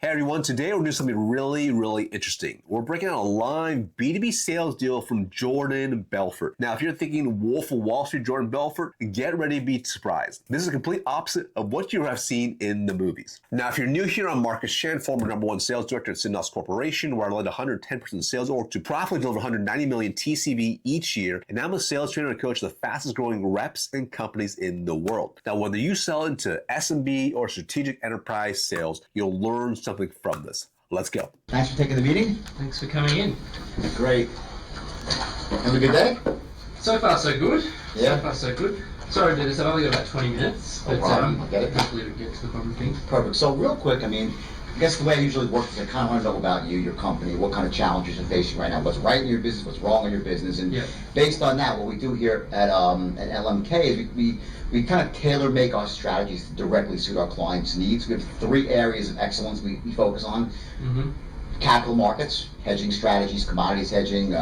Hey everyone, today we're doing something really interesting. We're breaking out a live B2B sales deal from Jordan Belfort. Now, if you're thinking Wolf of Wall Street, Jordan Belfort, get ready to be surprised. This is the complete opposite of what you have seen in the movies. Now, if you're new here, I'm Marcus Shan, former #1 sales director at Syndos Corporation, where I led 110% sales org to profitably deliver 190 million TCV each year. And now I'm a sales trainer and coach of the fastest growing reps and companies in the world. Now, whether you sell into SMB or strategic enterprise sales, you'll learn something from this. Let's go. Thanks for taking the meeting. Thanks for coming in. Great. Have a good day? So far, so good. Yeah. So far, so good. Sorry to do this. I've only got about 20 minutes. No problem. I get it. Hopefully we get to the bottom of things. Perfect. So real quick, I guess the way I usually work is I kind of want to know about you, your company, what kind of challenges you're facing right now, what's right in your business, what's wrong in your business, and based on that, what we do here at LMK is we kind of tailor make our strategies to directly suit our clients' needs. We have 3 areas of excellence we focus on. Capital markets, hedging strategies, commodities hedging,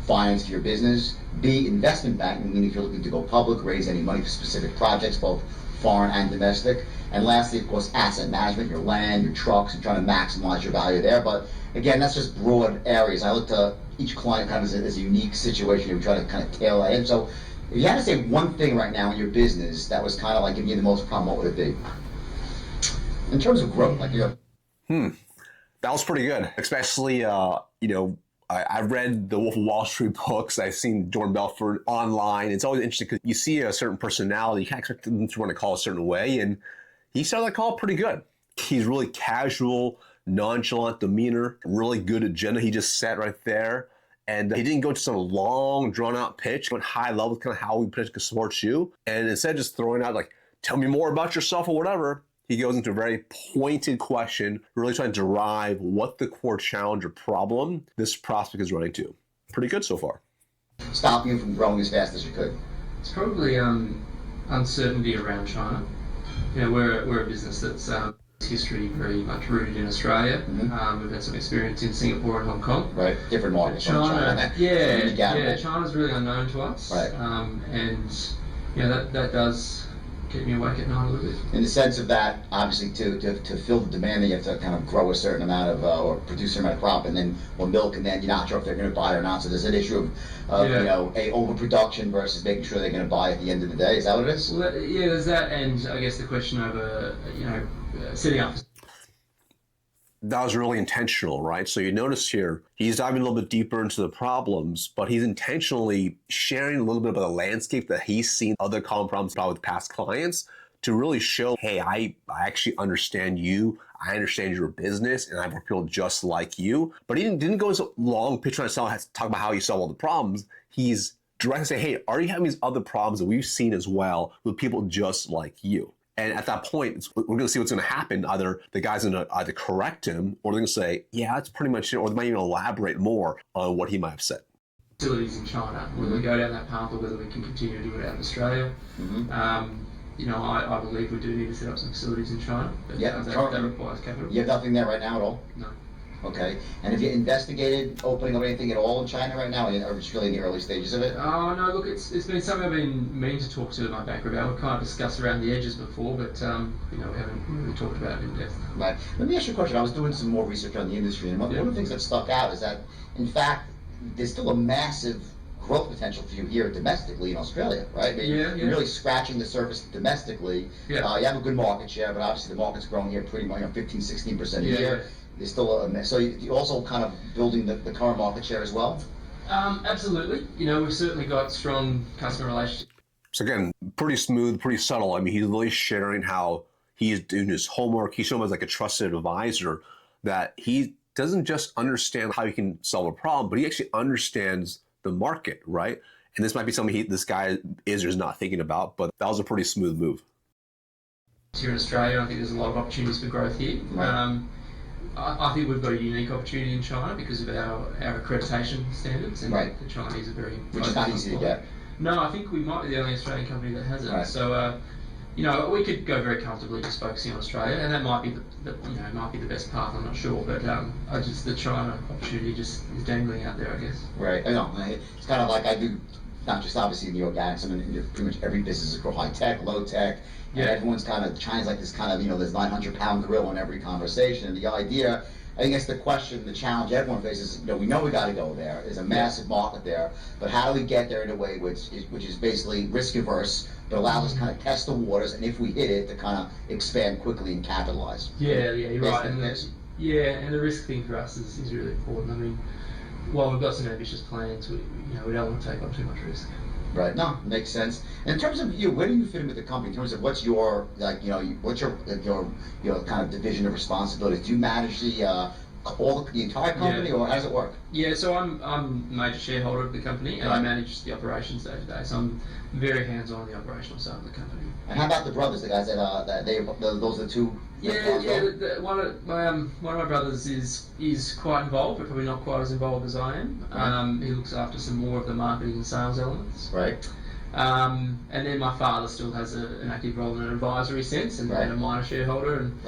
finance for your business. B, investment banking, meaning if you're looking to go public, raise any money for specific projects, both foreign and domestic. And lastly, of course, asset management, your land, your trucks, and trying to maximize your value there. But again, that's just broad areas. I look to each client kind of as a unique situation. We try to kind of tailor in. So if you had to say one thing right now in your business that was kind of like giving you the most problem, what would it be? In terms of growth, like That was pretty good, especially, I've read the Wolf of Wall Street books. I've seen Jordan Belfort online. It's always interesting because you see a certain personality. You can't expect them to run a call a certain way. And he started that call pretty good. He's really casual, nonchalant demeanor, really good agenda. He just sat right there. And he didn't go to some long, drawn-out pitch. He went high level, kind of how we potentially could support you. And instead of just throwing out, like, tell me more about yourself or whatever, he goes into a very pointed question, really trying to derive what the core challenge or problem this prospect is running to. Pretty good so far. Stopping you from growing as fast as you could. It's probably uncertainty around China. We're a business that's history very much rooted in Australia. We've had some experience in Singapore and Hong Kong. Right, different markets. China, China's really unknown to us. Right. And that does keep me awake at night a little bit. In the sense of that, obviously, to fill the demand, you have to kind of grow a certain amount of, or produce a certain amount of crop, and then milk, and then you're not sure if they're going to buy or not. So there's an issue of a overproduction versus making sure they're going to buy at the end of the day. Is that what it is? Well, there's that, and I guess the question of setting up. That was really intentional, right? So you notice here, he's diving a little bit deeper into the problems, but he's intentionally sharing a little bit about the landscape that he's seen other common problems with past clients to really show, hey, I actually understand you. I understand your business, and I work with people just like you. But he didn't go so long pitch trying to talk about how you solve all the problems. He's directly saying, hey, are you having these other problems that we've seen as well with people just like you? And at that point, we're going to see what's going to happen. Either the guy's going to either correct him, or they're going to say, yeah, that's pretty much it, or they might even elaborate more on what he might have said. Facilities in China, whether we go down that path or whether we can continue to do it out in Australia. I believe we do need to set up some facilities in China, but that requires capital. You have nothing there right now at all? No. Okay. And have you investigated opening up anything at all in China right now, or just really in the early stages of it? Oh, no, look, it's been something I've been meaning to talk to my banker about. We've kind of discussed around the edges before, but we haven't really talked about it in depth. Right. Let me ask you a question. I was doing some more research on the industry, and one of the things that stuck out is that, in fact, there's still a massive growth potential for you here domestically in Australia, right? You're really scratching the surface domestically. You have a good market share, but obviously the market's growing here pretty much 15-16% a year. There's still so you also kind of building the current market share as well? Absolutely. We've certainly got strong customer relationships. So again, pretty smooth, pretty subtle. I mean, he's really sharing how he's doing his homework. He's showing him as like a trusted advisor, that he doesn't just understand how he can solve a problem, but he actually understands the market, right? And this might be something this guy is or is not thinking about, but that was a pretty smooth move. Here in Australia, I think there's a lot of opportunities for growth here. Right. I think we've got a unique opportunity in China because of our accreditation standards, and the Chinese are very... Which is not easy to get. No, I think we might be the only Australian company that has it. Right. So, we could go very comfortably just focusing on Australia, and that might be the best path. I'm not sure, but the China opportunity just is dangling out there, I guess. Right. I know. It's kind of like I do not just obviously in the organics, I mean, pretty much every business is high tech, low tech, and everyone's kind of, China's like this kind of, this 900-pound gorilla in every conversation. And the idea, I think that's the question, the challenge everyone faces. We know we got to go there. There's a massive market there, but how do we get there in a way which is basically risk averse, but allows us to kind of test the waters, and if we hit it, to kind of expand quickly and capitalize. Yeah, you're right. And the risk thing for us is really important. I mean, while we've got some ambitious plans, we don't want to take on too much risk. Right. No, makes sense. And in terms of you, where do you fit in with the company? In terms of what's your what's your kind of division of responsibilities? Do you manage the entire company, or how does it work? Yeah, so I'm a major shareholder of the company, and I manage the operations day to day. So I'm very hands-on on the operational side of the company. And how about the brothers, the guys those are the two? One of my brothers is quite involved, but probably not quite as involved as I am. He looks after some more of the marketing and sales elements. Right. And then my father still has an active role in an advisory sense, and a minor shareholder. And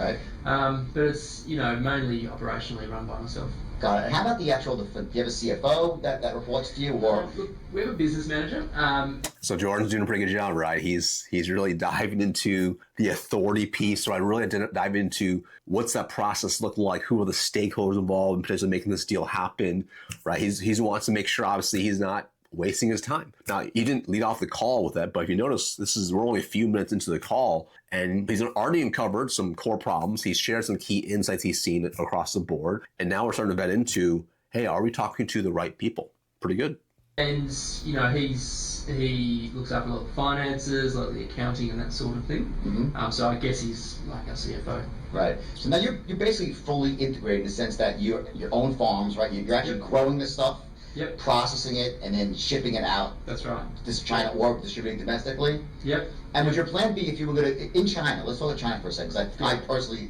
but it's mainly operationally run by myself. Got it. And how about the actual? Do you have a CFO that reports to you, or? Look, we have a business manager. So Jordan's doing a pretty good job, right? He's really diving into the authority piece, right? Really dive into what's that process look like, who are the stakeholders involved in potentially making this deal happen, right? He wants to make sure, obviously, he's not wasting his time. Now, he didn't lead off the call with that, but if you notice, we're only a few minutes into the call, and he's already uncovered some core problems. He's shared some key insights he's seen across the board, and now we're starting to vet into, hey, are we talking to the right people? Pretty good. And he looks after a lot of the finances, like the accounting and that sort of thing. Mm-hmm. So I guess he's like our CFO. Right. So now you're basically fully integrated in the sense that your own farms, right? You're actually growing this stuff. Yep. Processing it and then shipping it out. That's right. This China or distributing domestically. Yep. And would your plan be if you were going to in China? Let's talk about China for a second, because I personally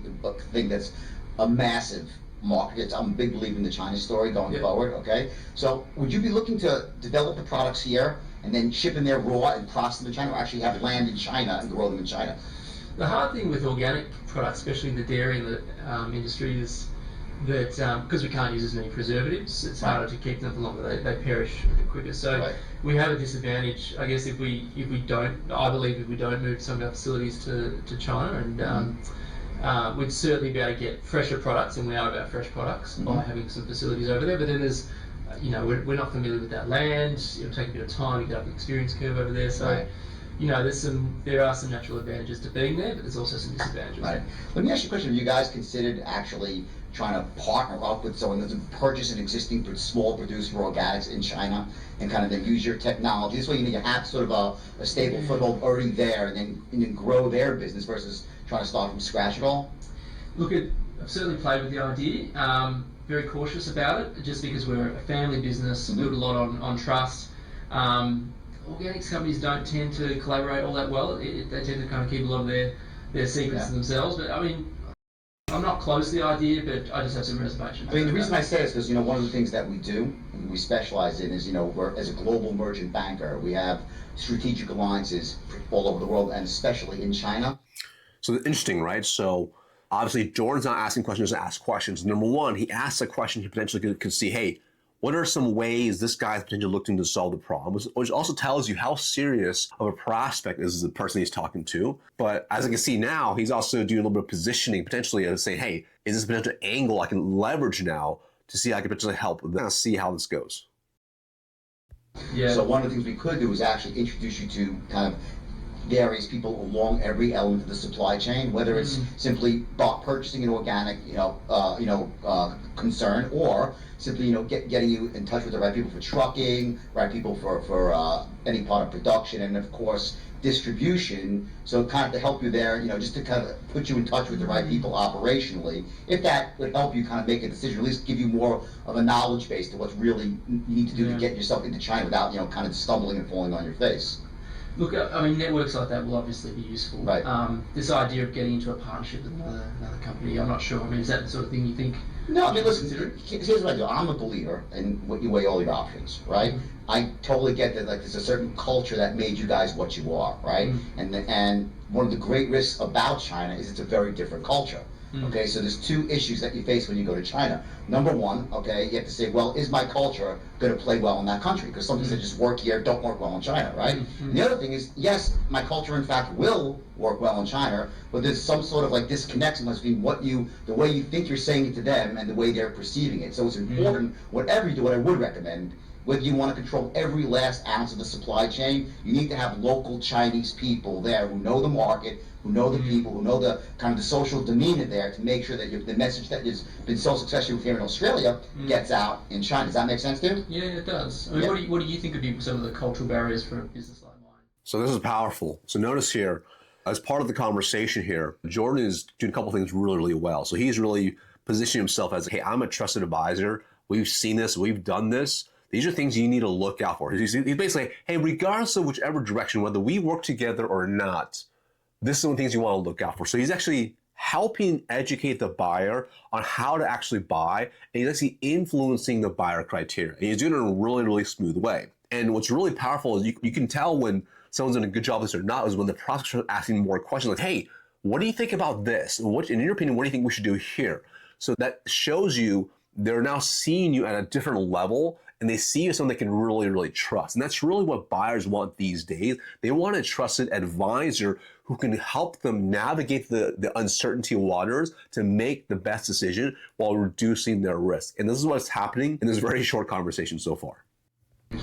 think that's a massive market. I'm a big believer in the China story going forward. Okay. So would you be looking to develop the products here and then ship them there raw and process them in China, or actually have land in China and grow them in China? The hard thing with organic products, especially in the dairy and the industry, is that because we can't use as many preservatives, it's harder to keep them for longer. They perish a bit quicker. So we have a disadvantage, I guess, if we don't. I believe if we don't move some of our facilities to China, and we'd certainly be able to get fresher products, and we are about fresh products by having some facilities over there. But then there's, we're not familiar with that land. It'll take a bit of time to get up the experience curve over there. So. There are some natural advantages to being there, but there's also some disadvantages. Right. Let me ask you a question. Have you guys considered actually trying to partner up with someone that's purchase an existing small producer for organics in China and kind of then use your technology? This way you have sort of a stable foothold already there, and then grow their business versus trying to start from scratch at all? Look, I've certainly played with the idea. Very cautious about it, just because we're a family business, build a lot on trust. Organics companies don't tend to collaborate all that well. They tend to kind of keep a lot of their secrets to themselves. But I mean, I'm not close to the idea, but I just have some reservations. I mean, the reason I say this is because one of the things that we do, and we specialize in, is we're, as a global merchant banker, we have strategic alliances all over the world, and especially in China. So interesting, right? So obviously, Jordan's not asking questions to ask questions. Number one, he asks a question he potentially could see, hey, what are some ways this guy's potentially looking to solve the problem? Which also tells you how serious of a prospect is the person he's talking to. But as I can see now, he's also doing a little bit of positioning, potentially to say, hey, is this a potential angle I can leverage now to see how I can potentially help them see how this goes? Yeah. So one of the things we could do is actually introduce you to kind of various people along every element of the supply chain, whether it's simply purchasing an organic, concern, or simply, getting you in touch with the right people for trucking, right people for any part of production, and of course distribution. So kind of to help you there, just to kind of put you in touch with the right people operationally. If that would help you kind of make a decision, or at least give you more of a knowledge base to what's really you need to do to get yourself into China without, kind of stumbling and falling on your face. Look, I mean, networks like that will obviously be useful. Right. This idea of getting into a partnership with another company, I'm not sure. I mean, is that the sort of thing you think? No, I mean, listen, here's what I do. I'm a believer in what you weigh all your options, right? I totally get that, there's a certain culture that made you guys what you are, right? And one of the great risks about China is it's a very different culture. Okay, so there's two issues that you face when you go to China. Number one, okay, you have to say, well, is my culture going to play well in that country? Because some things that just work here don't work well in China, right? And the other thing is, yes, my culture in fact will work well in China, but there's some sort of like disconnection between the way you think you're saying it to them and the way they're perceiving it. So it's important, whatever you do, what I would recommend, whether you want to control every last ounce of the supply chain, you need to have local Chinese people there who know the market, who know the people, who know the kind of the social demeanor there to make sure that the message that has been so successful here in Australia gets out in China. Does that make sense to you? Yeah, it does. I mean, what do you think would be some of the cultural barriers for a business like mine? So this is powerful. So notice here, as part of the conversation here, Jordan is doing a couple things really, really well. So he's really positioning himself as, hey, I'm a trusted advisor. We've seen this. We've done this. These are things you need to look out for. He's basically, hey, regardless of whichever direction, whether we work together or not, this is some things you want to look out for. So he's actually helping educate the buyer on how to actually buy, and he's actually influencing the buyer criteria. And he's doing it in a really, really smooth way. And what's really powerful is you can tell when someone's doing a good job of this or not is when the prospects are asking more questions like, hey, what do you think about this? What, in your opinion, what do you think we should do here? So that shows you they're now seeing you at a different level, and they see you as someone they can really, really trust. And that's really what buyers want these days. They want a trusted advisor who can help them navigate the uncertainty waters to make the best decision while reducing their risk. And this is what's happening in this very short conversation so far.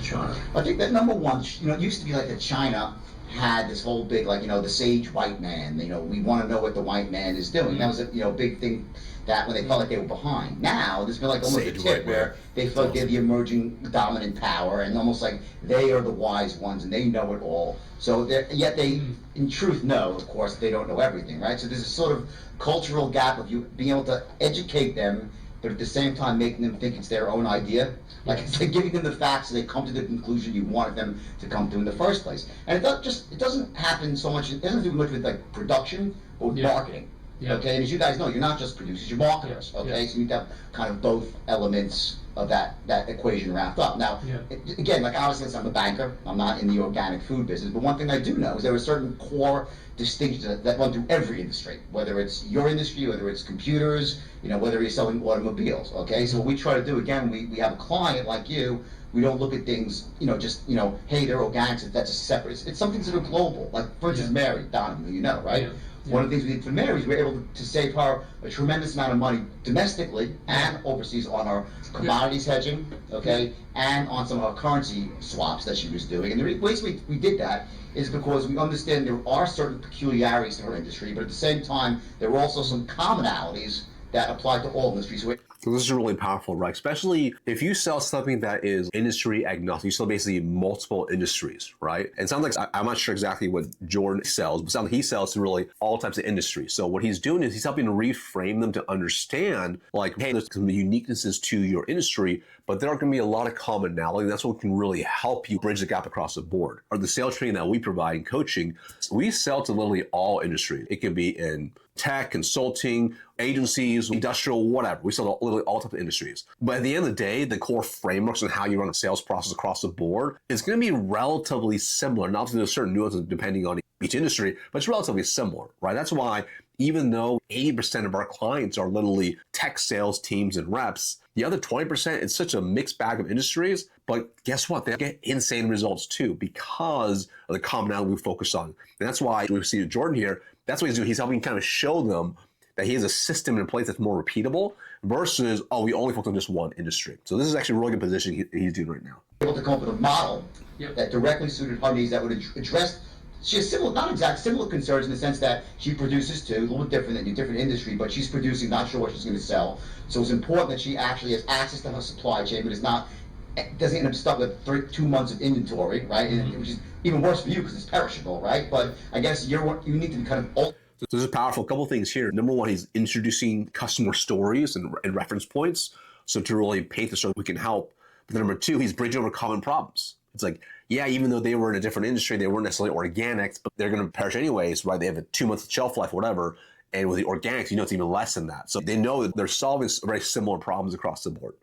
China. I think that number one, it used to be like that China had this whole big, like, the sage white man, we want to know what the white man is doing. That was a, big thing that when they felt like they were behind. Now, there's been like almost a tip where they feel like they're the emerging dominant power and almost like they are the wise ones and they know it all. So yet they, in truth, know, of course, they don't know everything, right? So there's a sort of cultural gap of you being able to educate them, but at the same time making them think it's their own idea. Like it's like giving them the facts so they come to the conclusion you wanted them to come to in the first place. And it doesn't happen so much, it doesn't do much with like production, but with marketing. Yeah. Okay, and as you guys know, you're not just producers, you're marketers. Okay, so you need to have kind of both elements of that equation wrapped up. Now, again, like obviously I'm a banker, I'm not in the organic food business, but one thing I do know is there are certain core distinctions that run through every industry, whether it's your industry, whether it's computers, whether you're selling automobiles. Okay, so what we try to do, again, we have a client like you. We don't look at things, just, hey, they're organics, that's a separate, it's something sort of global. Like, for instance, Mary Donovan, right? Yeah. One of the things we did for Mary is we were able to save her a tremendous amount of money domestically and overseas on our commodities hedging, okay, and on some of our currency swaps that she was doing. And the reason we did that is because we understand there are certain peculiarities to her industry, but at the same time, there are also some commonalities that apply to all industries. So this is really powerful, right? Especially if you sell something that is industry agnostic, you sell basically multiple industries, right? And it sounds like, I'm not sure exactly what Jordan sells, but it sounds like he sells to really all types of industries. So what he's doing is he's helping to reframe them to understand, like, hey, there's some uniquenesses to your industry, but there are going to be a lot of commonality. And that's what can really help you bridge the gap across the board. Or the sales training that we provide in coaching, we sell to literally all industries. It could be in tech, consulting, agencies, industrial, whatever. We sell to literally all types of industries. But at the end of the day, the core frameworks and how you run a sales process across the board is going to be relatively similar. And obviously, there's certain nuances depending on each industry, but it's relatively similar, right? That's why even though 80% of our clients are literally tech sales teams and reps, the other 20%, it's such a mixed bag of industries. But guess what? They get insane results too because of the commonality we focus on. And that's why we see Jordan here. That's what he's doing. He's helping kind of show them that he has a system in place that's more repeatable versus, we only focus on just one industry. So this is actually a really good position he's doing right now. Able to come up with a model that directly suited her needs that would address, she has similar concerns in the sense that she produces too, a little bit different than your different industry, but she's producing, not sure what she's going to sell. So it's important that she actually has access to her supply chain, but doesn't end up stuck with 2 months of inventory, right? And which is even worse for you because it's perishable, right? But I guess you need to be kind of. So this is powerful. A couple of things here. Number one, he's introducing customer stories and reference points. So to really paint the story, we can help. But then number two, he's bridging over common problems. It's like, even though they were in a different industry, they weren't necessarily organics, but they're going to perish anyways, right? They have a 2 month shelf life, whatever. And with the organics, it's even less than that. So they know that they're solving very similar problems across the board.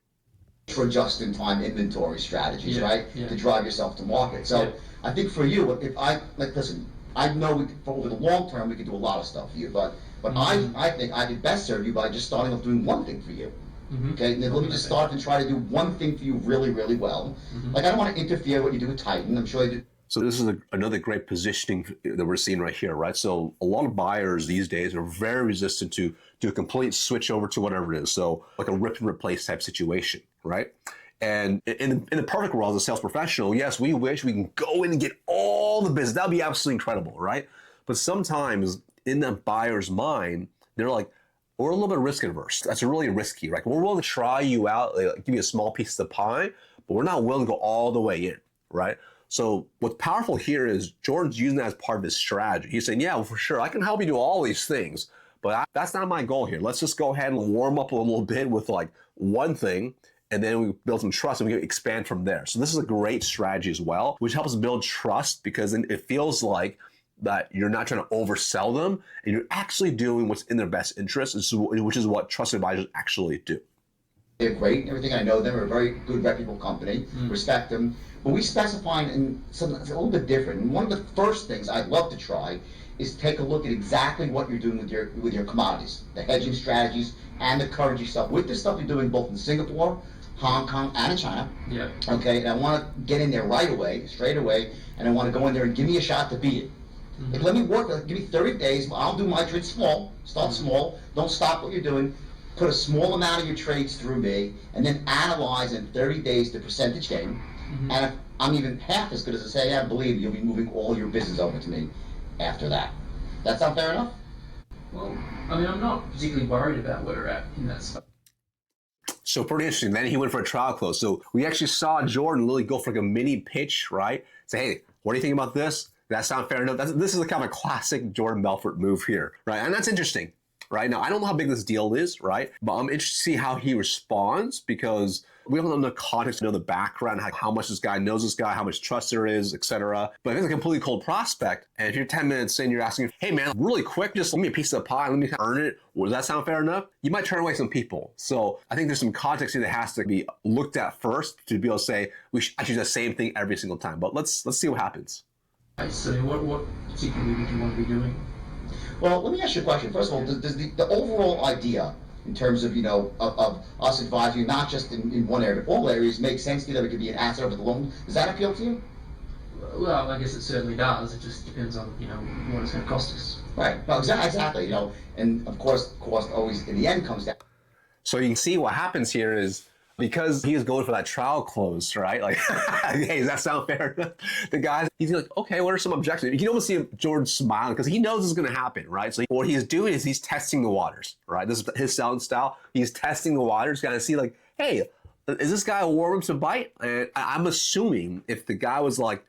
For just-in-time inventory strategies, right? To drive yourself to market. So I think for you, if listen, I know over the long term we can do a lot of stuff for you, but But I think I could best serve you by just starting off doing one thing for you. Okay, and then let me just start and try to do one thing for you really, really well. Like, I don't want to interfere with what you do with Titan. I'm sure they do. So this is another great positioning that we're seeing right here, right? So a lot of buyers these days are very resistant to do a complete switch over to whatever it is. So like a rip and replace type situation, right? And in the perfect world, as a sales professional, yes, we wish we can go in and get all the business. That'd be absolutely incredible, right? But sometimes in that buyer's mind, they're like, we're a little bit risk adverse. That's really risky, right? We're willing to try you out, like, give you a small piece of the pie, but we're not willing to go all the way in, right? So what's powerful here is Jordan's using that as part of his strategy. He's saying, yeah, well, for sure, I can help you do all these things, but that's not my goal here. Let's just go ahead and warm up a little bit with like one thing, and then we build some trust and we can expand from there. So this is a great strategy as well, which helps build trust, because then it feels like that you're not trying to oversell them and you're actually doing what's in their best interest, which is what trusted advisors actually do. They're great, everything I know them, are a very good, reputable company, respect them. But we specify in something that's a little bit different. And one of the first things I'd love to try is take a look at exactly what you're doing with your commodities, the hedging strategies and the currency stuff. With the stuff you're doing both in Singapore, Hong Kong, and in China. Yeah. Okay, and I want to get in there right away, straight away, and I want to go in there and give me a shot to beat it. Like, let me work, give me 30 days, I'll do my trade small, start small, don't stop what you're doing, put a small amount of your trades through me, and then analyze in 30 days the percentage gain. And if I'm even half as good as I say, I believe you'll be moving all your business over to me after that. That sound fair enough? Well, I mean, I'm not particularly worried about where we're at in that stuff. So pretty interesting. Then he went for a trial close. So we actually saw Jordan really go for like a mini pitch, right? Say, hey, what do you think about this? That sound fair enough? This is a kind of a classic Jordan Belfort move here, right? And that's interesting, right? Now, I don't know how big this deal is, right? But I'm interested to see how he responds, because we don't know the context, know the background, how much this guy knows this guy, how much trust there is, etc. But if it's a completely cold prospect, and if you're 10 minutes in, you're asking, hey man, really quick, just let me a piece of the pie, let me earn it. Does that sound fair enough? You might turn away some people. So I think there's some context here that has to be looked at first to be able to say, we should actually do the same thing every single time. But let's see what happens. So what particularly would you want to be doing? Well, let me ask you a question. First of all, does the overall idea in terms of, of us advising you, not just in one area, but all areas, make sense to you that it could be an asset over the long? Does that appeal to you? Well, I guess it certainly does. It just depends on, what it's going to cost us. Right. Well, exactly. And of course, cost always in the end comes down. So you can see what happens here is, because he is going for that trial close, right? Like, hey, does that sound fair? The guy, he's like, okay, what are some objections? You can almost see George smiling because he knows this is going to happen, right? So what he's doing is he's testing the waters, right? This is his selling style. He's testing the waters, kind of see like, hey, is this guy a warm to bite? And I'm assuming if the guy was like,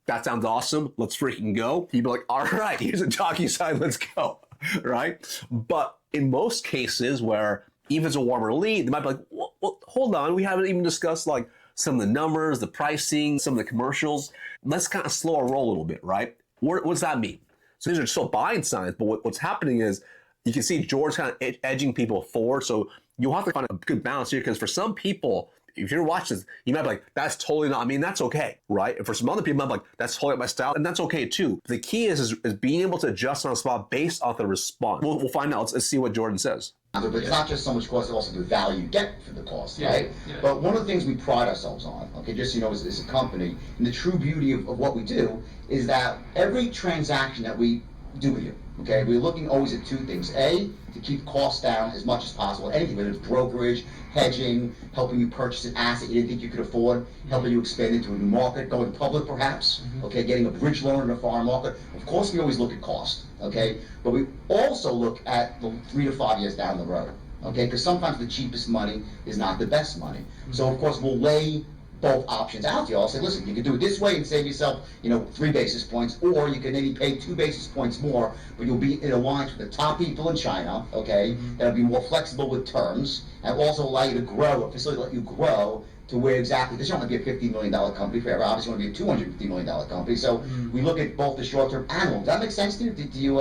that sounds awesome, let's freaking go, he'd be like, all right, here's a jockey sign, let's go, right? But in most cases where even if it's a warmer lead, they might be like, well, hold on, we haven't even discussed like some of the numbers, the pricing, some of the commercials. Let's kind of slow our roll a little bit, right? What does that mean? So these are still buying signs, but what's happening is you can see George kind of edging people forward. So you'll have to find a good balance here, because for some people, if you're watching this, you might be like, that's totally not, that's okay, right? And for some other people, you might be like, that's totally my style, and that's okay too. The key is being able to adjust on the spot based off the response. We'll find out. Let's see what Jordan says. But it's not just so much cost, it's also the value you get for the cost, right? Yeah. But one of the things we pride ourselves on, okay, just as a company, and the true beauty of what we do is that every transaction that we do with you, okay, we're looking always at two things. A, to keep costs down as much as possible, anything, whether it's brokerage, hedging, helping you purchase an asset you didn't think you could afford, helping you expand into a new market, going public perhaps, okay, getting a bridge loan in a foreign market. Of course, we always look at cost, okay, but we also look at the 3 to 5 years down the road, okay, because sometimes the cheapest money is not the best money. So, of course, we'll lay both options out to you. I'll say, listen, you can do it this way and save yourself, 3 basis points, or you can maybe pay 2 basis points more, but you'll be in alliance with the top people in China, okay, that'll be more flexible with terms, and also allow you to grow, a facility let you grow to where exactly, because you don't want to be a $50 million company forever, obviously you want to be a $250 million company, so we look at both the short-term and long. Does that make sense to you? Do you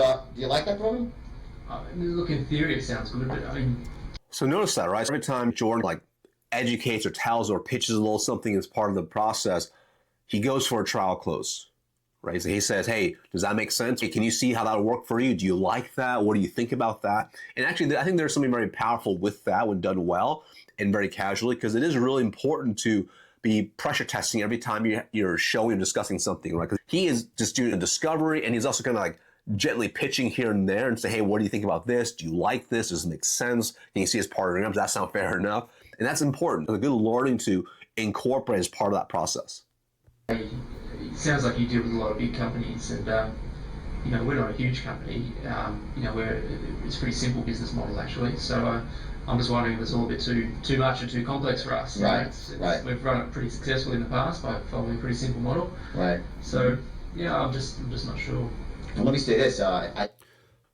like that program? Look, in theory it sounds good, but So notice that, right? Every time Jordan educates or tells or pitches a little something as part of the process, he goes for a trial close, right? So he says, hey, does that make sense? Hey, can you see how that would work for you? Do you like that? What do you think about that? And actually, I think there's something very powerful with that when done well and very casually, because it is really important to be pressure testing every time you're showing and discussing something, right? Because he is just doing a discovery, and he's also kind of like gently pitching here and there and say, hey, what do you think about this? Do you like this? Does it make sense? Can you see his partnering up? Does that sound fair enough? And that's important. It's a good learning to incorporate as part of that process. It sounds like you deal with a lot of big companies, and we're not a huge company. It's a pretty simple business model actually. So I'm just wondering if it's all a bit too much or too complex for us. Right. Right. We've run it pretty successfully in the past by following a pretty simple model. Right. So I'm just not sure. Well, let me say this.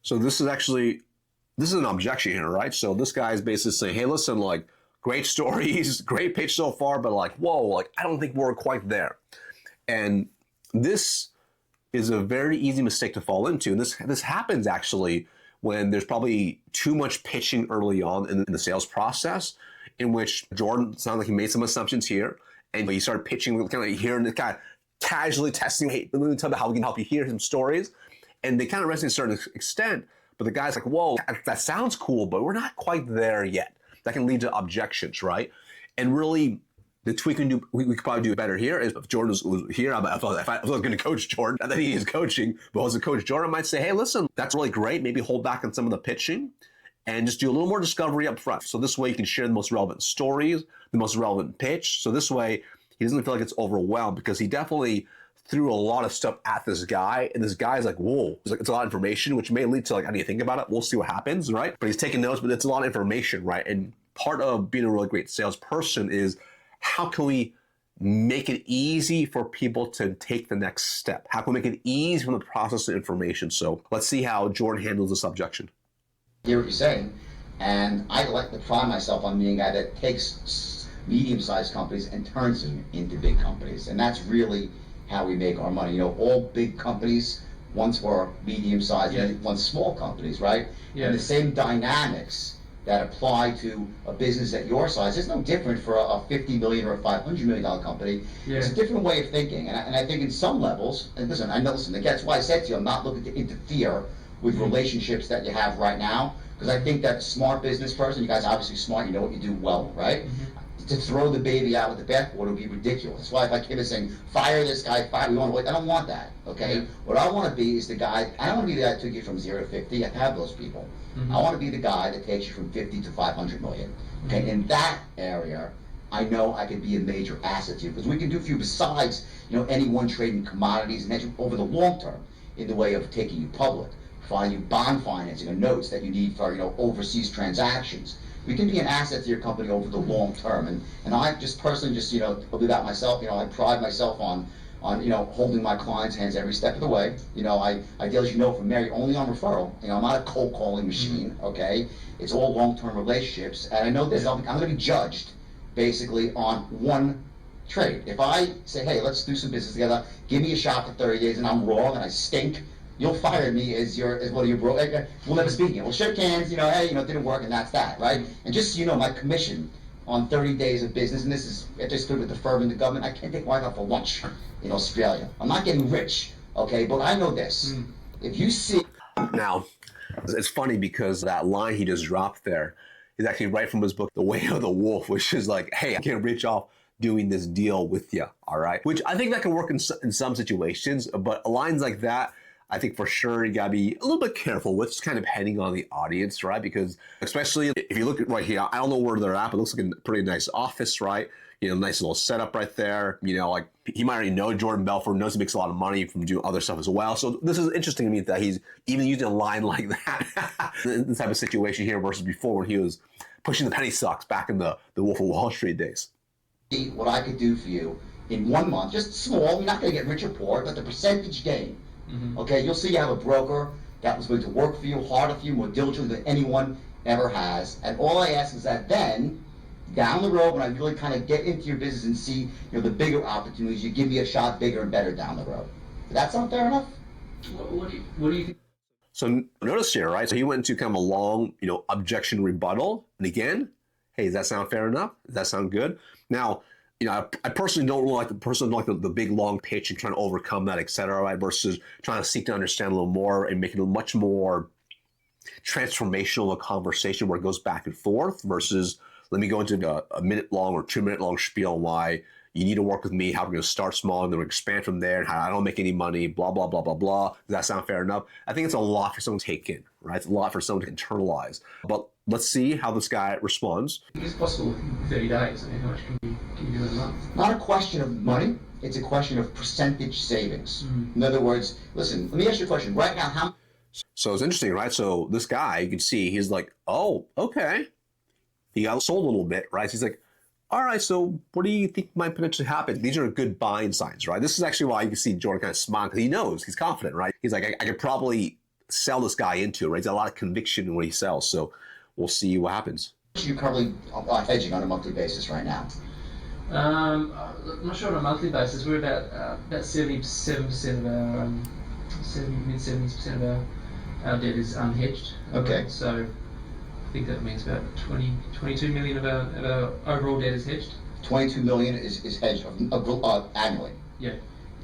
So this is an objection here, right? So this guy is basically saying, hey, listen, like, great stories, great pitch so far, but like, whoa, like, I don't think we're quite there. And this is a very easy mistake to fall into. And this happens actually when there's probably too much pitching early on in the sales process, in which Jordan sounds like he made some assumptions here, and he started pitching, kind of like hearing the kind of casually testing, hey, let me tell you how we can help you hear some stories. And they kind of resonate to a certain extent, but the guy's like, whoa, that sounds cool, but we're not quite there yet. That can lead to objections, right? And really, the tweak we could probably do better here is if Jordan was here, if I was going to coach Jordan, not that he is coaching, but as a coach, Jordan might say, hey, listen, that's really great. Maybe hold back on some of the pitching and just do a little more discovery up front. So this way you can share the most relevant stories, the most relevant pitch. So this way he doesn't feel like it's overwhelmed, because he definitely threw a lot of stuff at this guy, and this guy's like, whoa, it's a lot of information, which may lead to like, how do you think about it? We'll see what happens, right? But he's taking notes, but it's a lot of information, right? And part of being a really great salesperson is, how can we make it easy for people to take the next step? How can we make it easy from the process of information? So let's see how Jordan handles this objection. I hear what you're saying, and I like to pride myself on being a guy that takes medium-sized companies and turns them into big companies, and that's really how we make our money. All big companies once were medium-sized, and once small companies, right? Yeah. And the same dynamics that apply to a business at your size is no different for a $50 million or a $500 million company. Yeah. It's a different way of thinking, and I think in some levels, and listen, that's why I said to you, I'm not looking to interfere with relationships that you have right now, because I think that a smart business person, you guys are obviously smart, you know what you do well, right? To throw the baby out with the bathwater would be ridiculous. That's why if I came in saying, fire this guy, I don't want that, okay? Yeah. What I want to be is the guy, I don't want to be the guy that took you from 0 to 50, I have those people. I want to be the guy that takes you from 50 to 500 million, okay? In that area, I know I could be a major asset to you, because we can do for you besides, anyone trading commodities and hedging over the long term in the way of taking you public, providing you bond financing or notes that you need for, overseas transactions. We can be an asset to your company over the long term, and I just personally a bit about myself. I pride myself on holding my clients' hands every step of the way. I deal, as you know, from Mary, only on referral. I'm not a cold calling machine. Okay, it's all long-term relationships, and I know this. I'm going to be judged basically on one trade. If I say, hey, let's do some business together, give me a shot for 30 days, and I'm wrong and I stink, you'll fire me as one of your bro. We'll never speak again. We'll shake hands. Hey, it didn't work, and that's that, right? And just so you know, my commission on 30 days of business, and this is, I just stood with the firm and the government. I can't take my wife out for lunch in Australia. I'm not getting rich, okay? But I know this. If you see now, it's funny because that line he just dropped there is actually right from his book, The Way of the Wolf, which is like, hey, I can't reach off doing this deal with you, all right? Which I think that can work in some situations, but lines like that, I think for sure you gotta be a little bit careful with, just kind of depending on the audience, right? Because especially if you look at right here, I don't know where they're at, but it looks like a pretty nice office, right? Nice little setup right there. Like he might already know Jordan Belfort, knows he makes a lot of money from doing other stuff as well. So this is interesting to me that he's even using a line like that in this type of situation here versus before when he was pushing the penny stocks back in the Wolf of Wall Street days. What I could do for you in 1 month, just small, you're not gonna get rich or poor, but the percentage gain. Okay, you'll see you have a broker that was going to work for you, harder for you, more diligently than anyone ever has. And all I ask is that then, down the road, when I really kind of get into your business and see the bigger opportunities, you give me a shot bigger and better down the road. Does that sound fair enough? What do you think? So notice here, right? So he went into kind of a long, objection rebuttal. And again, hey, does that sound fair enough? Does that sound good? Now, I personally don't really like the big long pitch and trying to overcome that, et cetera, right? Versus trying to seek to understand a little more and make it a much more transformational a conversation where it goes back and forth versus let me go into a minute long or 2 minute long spiel on why you need to work with me, how we're going to start small and then we're going to expand from there, and how I don't make any money, blah, blah, blah, blah, blah. Does that sound fair enough? I think it's a lot for someone to take in, right? It's a lot for someone to internalize. But let's see how this guy responds. It's possible in 30 days. I mean, how much can you do in a month? Not a question of money. It's a question of percentage savings. In other words, listen, let me ask you a question. Right now, how... So it's interesting, right? So this guy, you can see, he's like, oh, okay. He got sold a little bit, right? So he's like, all right, so what do you think might potentially happen? These are good buying signs, right? This is actually why you can see Jordan kind of smile, because he knows, he's confident, right? He's like, I could probably sell this guy into it, right? He's got a lot of conviction in what he sells, so we'll see what happens. You're currently hedging on a monthly basis right now? I'm not sure on a monthly basis. We're about 77% of our, mid-70% of our debt is unhedged. Okay. So I think that means about 22 million of our overall debt is hedged. 22 million is hedged annually. Yeah.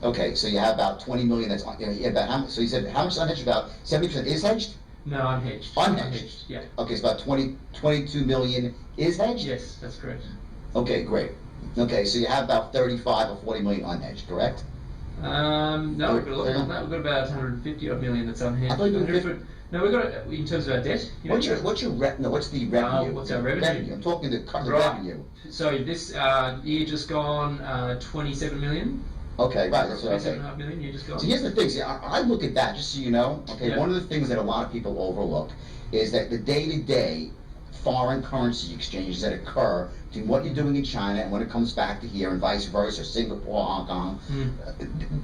Okay, so you have about 20 million that's about how much? So you said how much is unhedged? About 70% is hedged. No, unhedged. Unhedged. Yeah. Okay, so about 22 million is hedged. Yes, that's correct. Okay, great. Okay, so you have about 35 or 40 million unhedged, correct? No, we've got a lot more than that. We've got about 150 odd million that's unhedged. I thought you were No, we've got it in terms of our debt. What's the revenue? What's our revenue? I'm talking the Right. revenue. So this year just gone, 27 million. Okay, right. That's what I 27.5 million year just gone. So here's the thing. See, I look at that just so you know. Okay, Yeah. one of the things that a lot of people overlook is that the day-to-day foreign currency exchanges that occur between what you're doing in China and when it comes back to here and vice versa, Singapore, Hong Kong,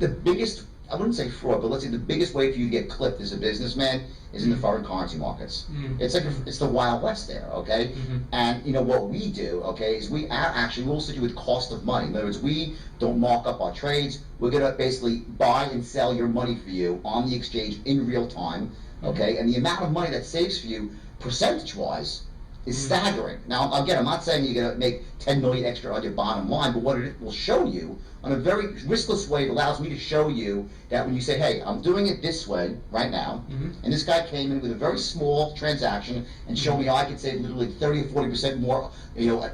the biggest, I wouldn't say fraud, but let's say the biggest way for you to get clipped as a businessman is in the foreign currency markets. It's like it's the Wild West there, okay? And you know what we do, okay, is we'll sit you with cost of money. In other words, we don't mark up our trades. We're gonna basically buy and sell your money for you on the exchange in real time, okay? And the amount of money that saves for you, percentage-wise, is staggering. Now, again, I'm not saying you're going to make 10 million extra on your bottom line, but what it will show you, on a very riskless way, it allows me to show you that when you say, hey, I'm doing it this way right now, and this guy came in with a very small transaction and showed me how I could save literally 30 or 40% more,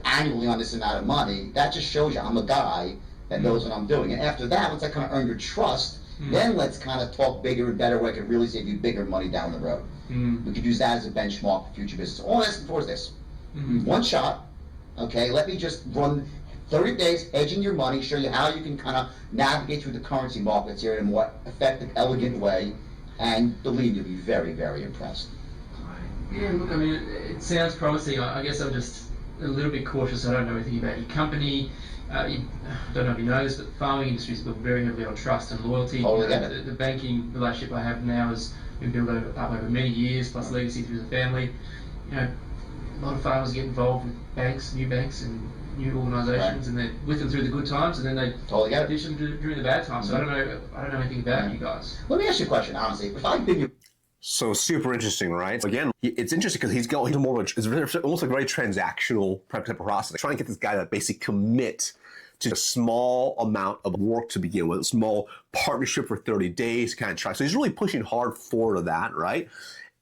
annually on this amount of money, that just shows you I'm a guy that knows what I'm doing. And after that, once I kind of earn your trust, then let's kind of talk bigger and better where I can really save you bigger money down the road. We could use that as a benchmark for future business. All I'm asking for is this. One shot, okay, let me just run 30 days hedging your money, show you how you can kind of navigate through the currency markets here in a more effective, elegant way, and believe me, you'll be very, very impressed. Yeah, look, I mean, it sounds promising. I guess I'm just a little bit cautious. I don't know anything about your company. I don't know if you know this, but the farming industry is built very heavily on trust and loyalty. Totally get it. The banking relationship I have now has been built up over many years, plus legacy through the family. A lot of farmers get involved with new banks and new organisations, and they're with them through the good times, and then they ditch them during the bad times. So I don't know anything about you guys. Let me ask you a question, honestly. If I've been your... So super interesting, right? Again, it's interesting because he's going to more of it's almost like a very transactional type of process. Trying to get this guy to basically commit to a small amount of work to begin with, a small partnership for 30 days kind of try. So he's really pushing hard forward to that, right?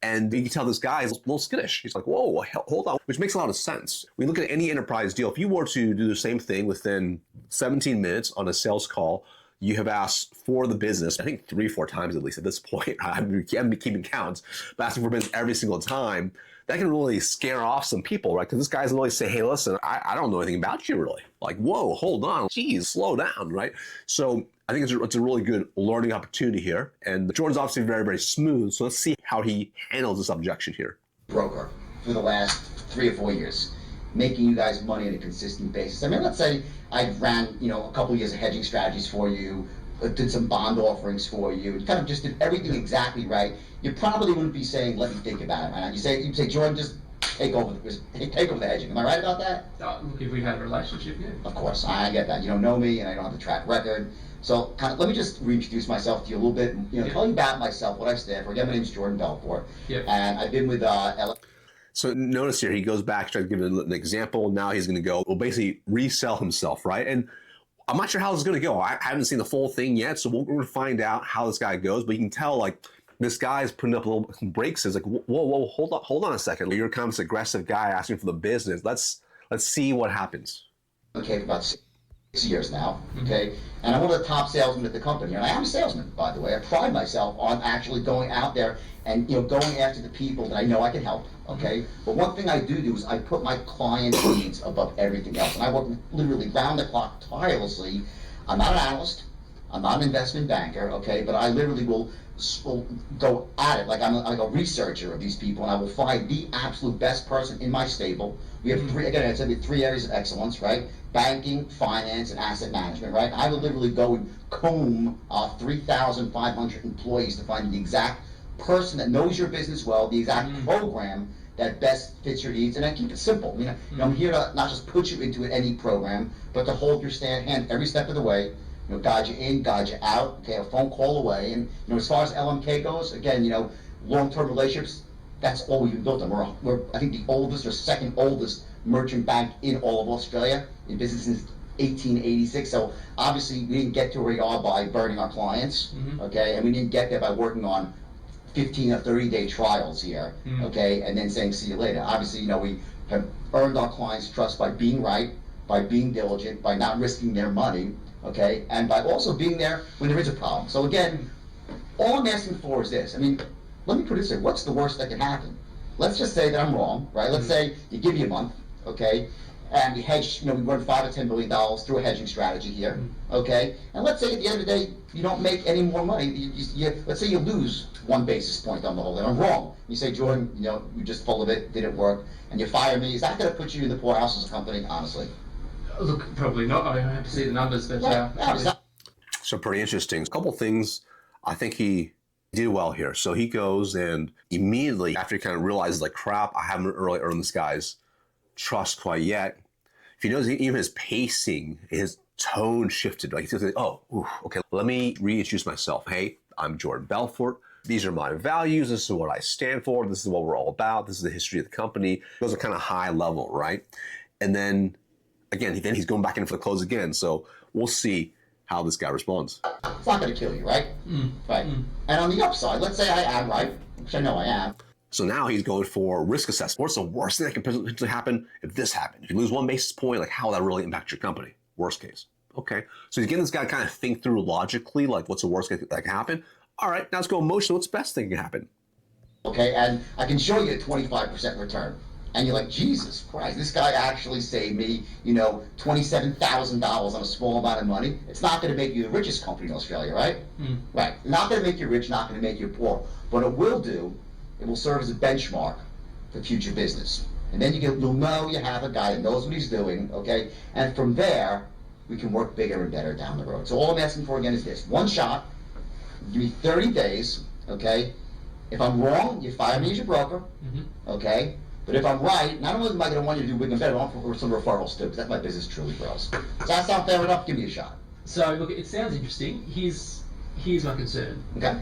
And you can tell this guy is a little skittish. He's like, whoa, hold on, which makes a lot of sense. We look at any enterprise deal. If you were to do the same thing within 17 minutes on a sales call, you have asked for the business, I think 3 or 4 times at least at this point. I haven't been keeping counts, but asking for business every single time. That can really scare off some people, right? Because this guy's really say, hey, listen, I don't know anything about you really. Like, whoa, hold on, geez, slow down, right? So I think it's a really good learning opportunity here. And Jordan's obviously very, very smooth. So let's see how he handles this objection here. Broker for the last 3 or 4 years, making you guys money on a consistent basis. I mean, let's say I ran, a couple of years of hedging strategies for you, did some bond offerings for you, kind of just did everything exactly right. You probably wouldn't be saying, let me think about it. Right? You'd say, Jordan, just take over the hedging. Am I right about that? Look, if we had a relationship, yeah. Of course, I get that. You don't know me, and I don't have the track record. So let me just reintroduce myself to you a little bit. Tell you about myself, what I stand for. Again, my name is Jordan Belfort, and I've been with So notice here, he goes back, tries to give an example. Now he's going to go, well, basically resell himself, right? And I'm not sure how this is going to go. I haven't seen the full thing yet, so we're going to find out how this guy goes. But you can tell, like, this guy's putting up little breaks. It's like, whoa, hold on a second. You're kind of this aggressive guy asking for the business. Let's see what happens. Okay, for about 6 years now, okay? And I'm one of the top salesmen at the company. And I am a salesman, by the way. I pride myself on actually going out there and, going after the people that I know I can help, okay? But one thing I do is I put my client needs above everything else. And I work literally round the clock tirelessly. I'm not an analyst. I'm not an investment banker, okay? But I literally will go at it like I'm like a researcher of these people, and I will find the absolute best person in my stable. We have three areas of excellence, right? Banking, finance, and asset management, right? I will literally go and comb 3,500 employees to find the exact person that knows your business well, the exact program that best fits your needs, and I keep it simple. I'm here to not just put you into any program, but to hold your hand every step of the way. Guide you in, guide you out, okay, a phone call away. And, as far as LMK goes, again, long-term relationships, that's all we've built on. We're, I think, the oldest or second oldest merchant bank in all of Australia, in business since 1886. So, obviously, we didn't get to where we are by burning our clients, okay, and we didn't get there by working on 15 or 30-day trials here, okay, and then saying, see you later. Obviously, we have earned our clients' trust by being right, by being diligent, by not risking their money, okay, and by also being there when there is a problem. So again, all I'm asking for is this. Let me put it this way. What's the worst that can happen? Let's just say that I'm wrong, right? Let's say you give me a month, okay, and we hedge, we run $5 or $10 billion through a hedging strategy here, okay, and let's say at the end of the day, you don't make any more money. Let's say you lose 1 basis point on the whole, and I'm wrong. You say, Jordan, you're just full of it, didn't work, and you fire me. Is that going to put you in the poorhouse as a company, honestly? Look, probably not. I have to see the numbers, but So pretty interesting. A couple things I think he did well here. So he goes and immediately after he kind of realizes, like, crap, I haven't really earned this guy's trust quite yet. If you notice, even his pacing, his tone shifted. Like, he's like, okay, let me reintroduce myself. Hey, I'm Jordan Belfort. These are my values. This is what I stand for. This is what we're all about. This is the history of the company. Those are kind of high level, right? And then again, he's going back in for the close again. So we'll see how this guy responds. It's not going to kill you, right? Right. And on the upside, let's say I am right, which I know I am. So now he's going for risk assessment. What's the worst thing that can potentially happen if this happened? If you lose 1 basis point, like, how will that really impact your company? Worst case. Okay. So he's getting this guy to kind of think through logically, like, what's the worst that can happen? All right, now let's go emotionally. What's the best thing that can happen? Okay, and I can show you a 25% return. And you're like, Jesus Christ, this guy actually saved me, $27,000 on a small amount of money. It's not going to make you the richest company in Australia, right? Right. Not going to make you rich, not going to make you poor. But it will serve as a benchmark for future business. And then you'll know you have a guy that knows what he's doing, okay? And from there, we can work bigger and better down the road. So all I'm asking for again is this. 1 shot, give me 30 days, okay? If I'm wrong, you fire me as your broker, okay? But if I'm right, not only am I going to want you to do bigger and better, I want some referrals too, because that's my business truly grows. Does that sound fair enough? Give me a shot. So look, it sounds interesting. Here's my concern. Okay.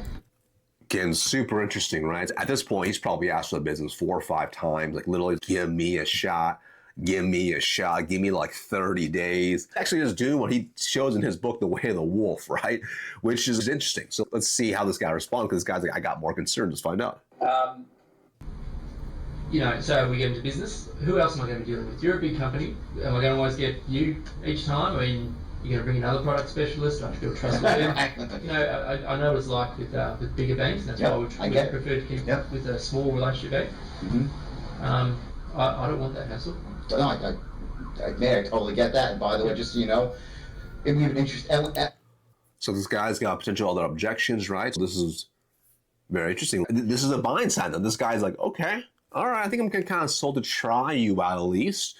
Again, super interesting, right? At this point, he's probably asked for the business 4 or 5 times, like, literally, give me a shot. Give me a shot. Give me like 30 days. Actually, just doing what he shows in his book, The Way of the Wolf, right? Which is interesting. So let's see how this guy responds, because this guy's like, I got more concerns. Let's find out. So we get into business. Who else am I going to be dealing with? You're a big company. Am I going to always get you each time? I mean, you're going to bring another product specialist. I have to build trust with them. I know what it's like with bigger banks. And that's why we prefer to keep with a small relationship bank. I don't want that hassle. No, I totally get that. And by the way, just so you know, if we have an interest. So this guy's got potential other objections, right? So this is very interesting. This is a buying sign. That this guy's like, okay, all right, I think I'm going to kind of sold to try you out at least.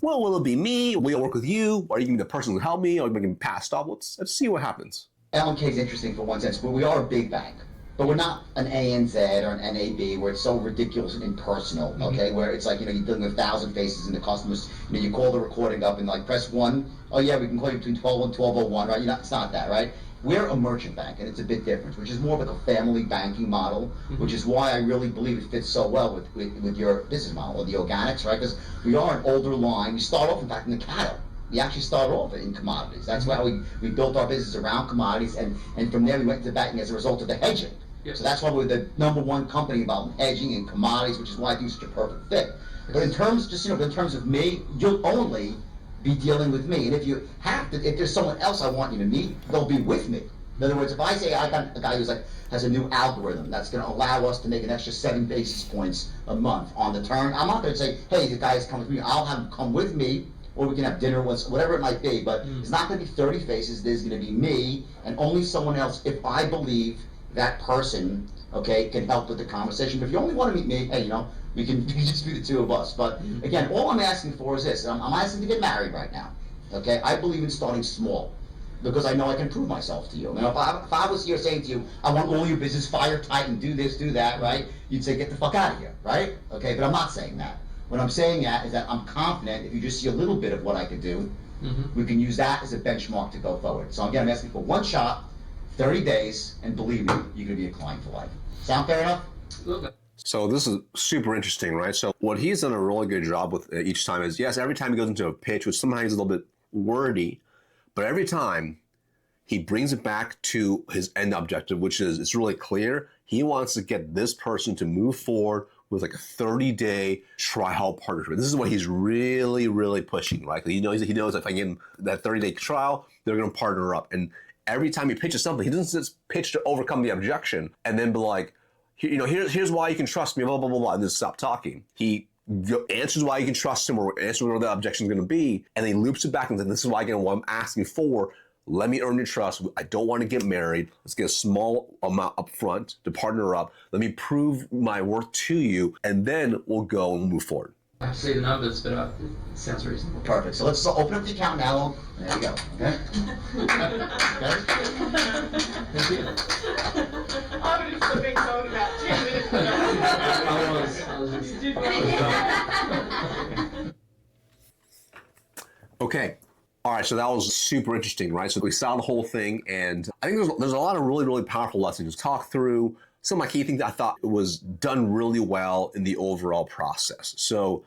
Well, will it be me? Will I work with you? Are you going to be the person who help me? Or are you going to be passed off? Let's see what happens. LMK is interesting for one sense, but we are a big bank. But we're not an ANZ or an NAB where it's so ridiculous and impersonal, okay? Where it's like, you're dealing with 1,000 faces in the customers. You call the recording up and like press 1. Oh yeah, we can call you between 12 and 12:01, right? It's not that, right? We're a merchant bank, and it's a bit different, which is more like a family banking model, which is why I really believe it fits so well with your business model, or the organics, right? Because we are an older line. We start off, in fact, in the cattle. We actually started off in commodities. That's why we built our business around commodities, and from there we went to banking as a result of the hedging. So that's why we're the #1 company about hedging and commodities, which is why I think it's such a perfect fit. But in terms, in terms of me, you'll only be dealing with me. And if you have to, if there's someone else I want you to meet, they'll be with me. In other words, if I say I got a guy who's has a new algorithm that's going to allow us to make an extra 7 basis points a month on the turn, I'm not going to say, hey, the guy's come with me. I'll have him come with me, or we can have dinner once, whatever it might be. But it's not going to be 30 faces. There's going to be me and only someone else if I believe that person, okay, can help with the conversation. But if you only want to meet me, hey, we can just be the two of us. But again, all I'm asking for is this. I'm asking to get married right now, okay? I believe in starting small because I know I can prove myself to you. Now, if I was here saying to you, I want all your business fire tight and do this, do that, right? You'd say, get the fuck out of here, right? Okay, but I'm not saying that. What I'm saying is that I'm confident if you just see a little bit of what I could do, we can use that as a benchmark to go forward. So again, I'm asking for one shot, 30 days, and believe me, you're going to be a client for life. Sound fair enough? So this is super interesting, right? So what he's done a really good job with each time is, yes, every time he goes into a pitch, which sometimes is a little bit wordy, but every time he brings it back to his end objective, which is, it's really clear. He wants to get this person to move forward with like a 30-day trial partnership. This is what he's really, really pushing, right? He knows if I get him that 30-day trial, they're going to partner up. And every time he pitches something, he doesn't just pitch to overcome the objection and then be like, here's why you can trust me, blah, blah, blah, blah, and then stop talking. He answers why you can trust him or answers what the objection is going to be, and then he loops it back and says, this is why what I'm asking for. Let me earn your trust. I don't want to get married. Let's get a small amount up front to partner up. Let me prove my worth to you, and then we'll go and move forward. I have to see the numbers, but it sounds reasonable. Perfect. So let's open up the account now. There we go. Okay. Okay. Thank you. I was just flipping phone about 10 minutes ago. I was Okay. All right, so that was super interesting, right? So we saw the whole thing, and I think there's a lot of really, really powerful lessons to talk through. Some of my key things I thought was done really well in the overall process. So,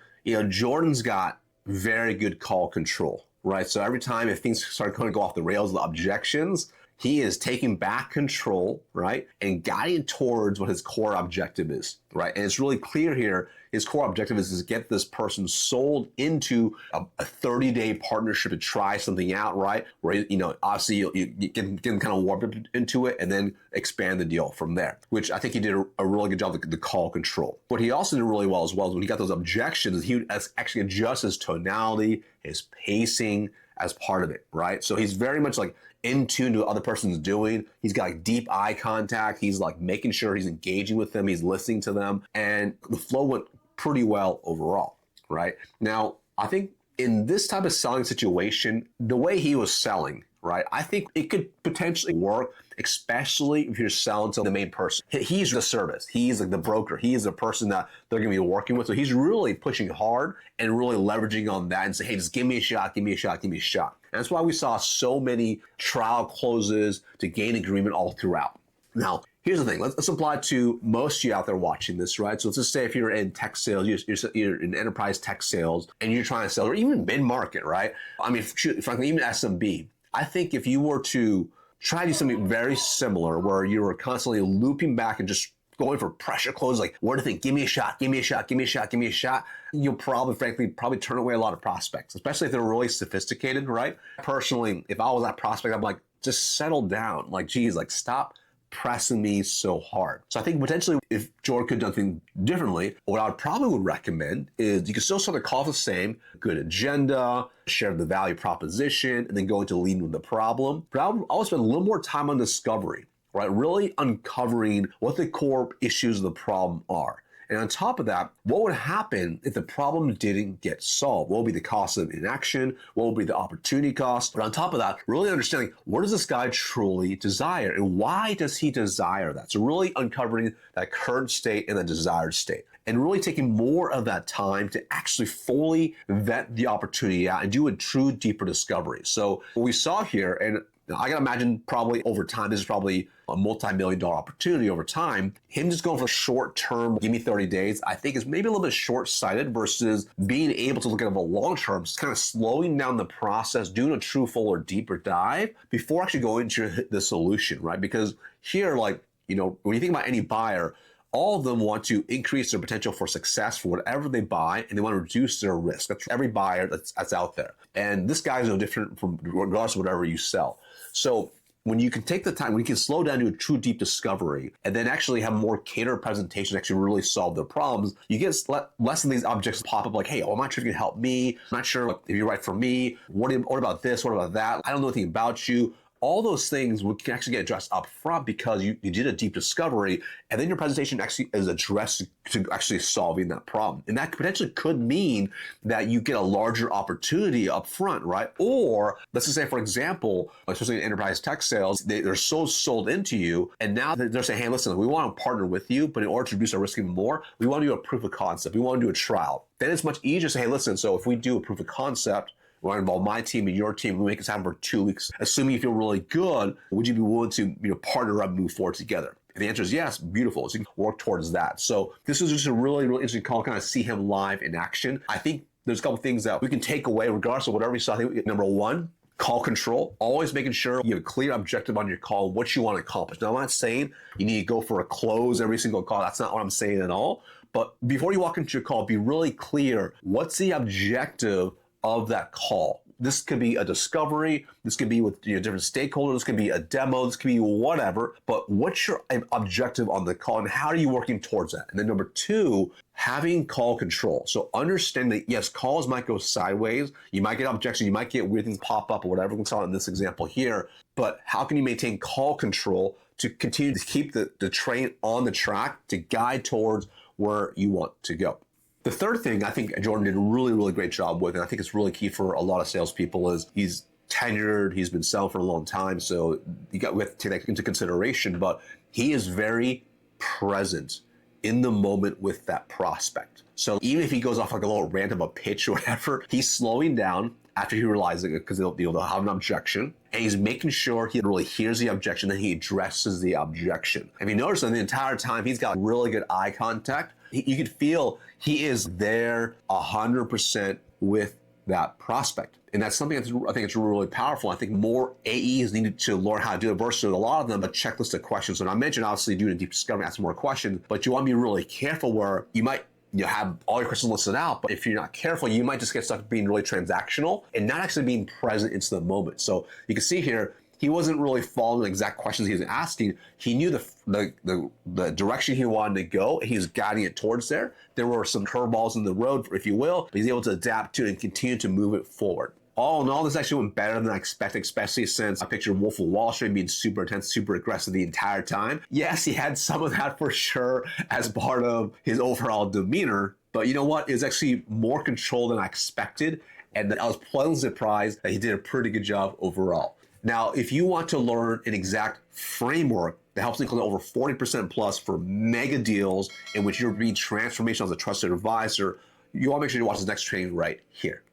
Jordan's got very good call control, right? So every time if things start going to go off the rails, the objections, he is taking back control, right? And guiding towards what his core objective is, right? And it's really clear here, his core objective is to get this person sold into a 30-day partnership to try something out, right? Where, obviously you get them kind of warped into it and then expand the deal from there, which I think he did a really good job of the call control. What he also did really well as well is when he got those objections, he would actually adjust his tonality, his pacing as part of it, right? So he's very much like in tune to what other person's doing. He's got like deep eye contact. He's like making sure he's engaging with them. He's listening to them. And the flow went pretty well overall, right? Now, I think in this type of selling situation, the way he was selling, right, I think it could potentially work, especially if you're selling to the main person. He's the service. He's like the broker. He is the person that they're going to be working with. So he's really pushing hard and really leveraging on that and say, hey, just give me a shot, give me a shot, give me a shot. And that's why we saw so many trial closes to gain agreement all throughout. Now, here's the thing. Let's apply it to most of you out there watching this, right? So let's just say if you're in tech sales, you're in enterprise tech sales, and you're trying to sell, or even mid-market, right? I mean, frankly, even SMB. I think if you were to try to do something very similar where you were constantly looping back and just going for pressure closes, like, what do you think? Give me a shot, give me a shot, give me a shot, give me a shot. You'll probably turn away a lot of prospects, especially if they're really sophisticated, right? Personally, if I was that prospect, I'm like, just settle down. Like, geez, like, stop pressing me so hard. So I think potentially if Jordan could have done things differently, what I would recommend is you can still sort of call it the same, good agenda, share the value proposition, and then go into leading with the problem. But I would spend a little more time on discovery, right? Really uncovering what the core issues of the problem are. And on top of that, what would happen if the problem didn't get solved? What would be the cost of inaction? What would be the opportunity cost? But on top of that, really understanding what does this guy truly desire and why does he desire that? So really uncovering that current state and the desired state. And really taking more of that time to actually fully vet the opportunity out and do a true deeper discovery. So what we saw here, and Now, I gotta imagine probably over time, this is probably a multi-million-dollar opportunity over time. Him just going for short-term, give me 30 days, I think is maybe a little bit short-sighted versus being able to look at it long-term, just kind of slowing down the process, doing a true full or deeper dive before actually going to the solution, right? Because here, like, you know, when you think about any buyer, all of them want to increase their potential for success for whatever they buy, and they want to reduce their risk. That's every buyer that's out there. And this guy is no different from regardless of whatever you sell. So when you can take the time, when you can slow down to a true deep discovery, and then actually have more catered presentations actually really solve their problems, you get less of these objects pop up like, hey, I'm not sure if you can help me. I'm not sure if you're right for me. What about this? What about that? I don't know anything about you. All those things can actually get addressed up front because you did a deep discovery, and then your presentation actually is addressed to actually solving that problem. And that potentially could mean that you get a larger opportunity up front, right? Or let's just say, for example, especially in enterprise tech sales, they're so sold into you, and now they're saying, hey, listen, we want to partner with you, but in order to reduce our risk even more, we want to do a proof of concept. We want to do a trial. Then it's much easier to say, hey, listen, so if we do a proof of concept, we want to involve my team and your team. We make this happen for 2 weeks. Assuming you feel really good, would you be willing to partner up and move forward together? And the answer is yes, beautiful. So you can work towards that. So this is just a really, really interesting call, kind of see him live in action. I think there's a couple things that we can take away regardless of whatever we saw. I think number one, call control, always making sure you have a clear objective on your call, what you want to accomplish. Now, I'm not saying you need to go for a close every single call. That's not what I'm saying at all. But before you walk into your call, be really clear. What's the objective of that call? This could be a discovery. This could be with different stakeholders. This could be a demo. This could be whatever. But what's your objective on the call, and how are you working towards that? And then number two, having call control. So understand that, yes, calls might go sideways. You might get objections. You might get weird things pop up or whatever. We saw in this example here. But how can you maintain call control to continue to keep the train on the track to guide towards where you want to go? The third thing I think Jordan did a really, really great job with, and I think it's really key for a lot of salespeople, is he's tenured, he's been selling for a long time, so we have to take that into consideration, but he is very present in the moment with that prospect. So even if he goes off like a little rant of a pitch or whatever, he's slowing down after he realizes it because they'll have an objection, and he's making sure he really hears the objection, then he addresses the objection. If you notice that the entire time he's got really good eye contact, you could feel he is there 100% with that prospect. And that's something that's, I think it's really powerful. I think more AEs needed to learn how to do it versus a lot of them, a checklist of questions. And I mentioned obviously doing a deep discovery, asking more questions, but you want to be really careful where you might have all your questions listed out, but if you're not careful, you might just get stuck being really transactional and not actually being present into the moment. So you can see here, he wasn't really following the exact questions he was asking. He knew the direction he wanted to go, and he was guiding it towards there. There were some curveballs in the road, if you will, but he's able to adapt to it and continue to move it forward. All in all, this actually went better than I expected, especially since I pictured Wolf of Wall Street being super intense, super aggressive the entire time. Yes, he had some of that for sure as part of his overall demeanor, but you know what? It was actually more control than I expected, and I was pleasantly surprised that he did a pretty good job overall. Now, if you want to learn an exact framework that helps you close over 40% plus for mega deals in which you're being transformational as a trusted advisor, you want to make sure you watch this next training right here.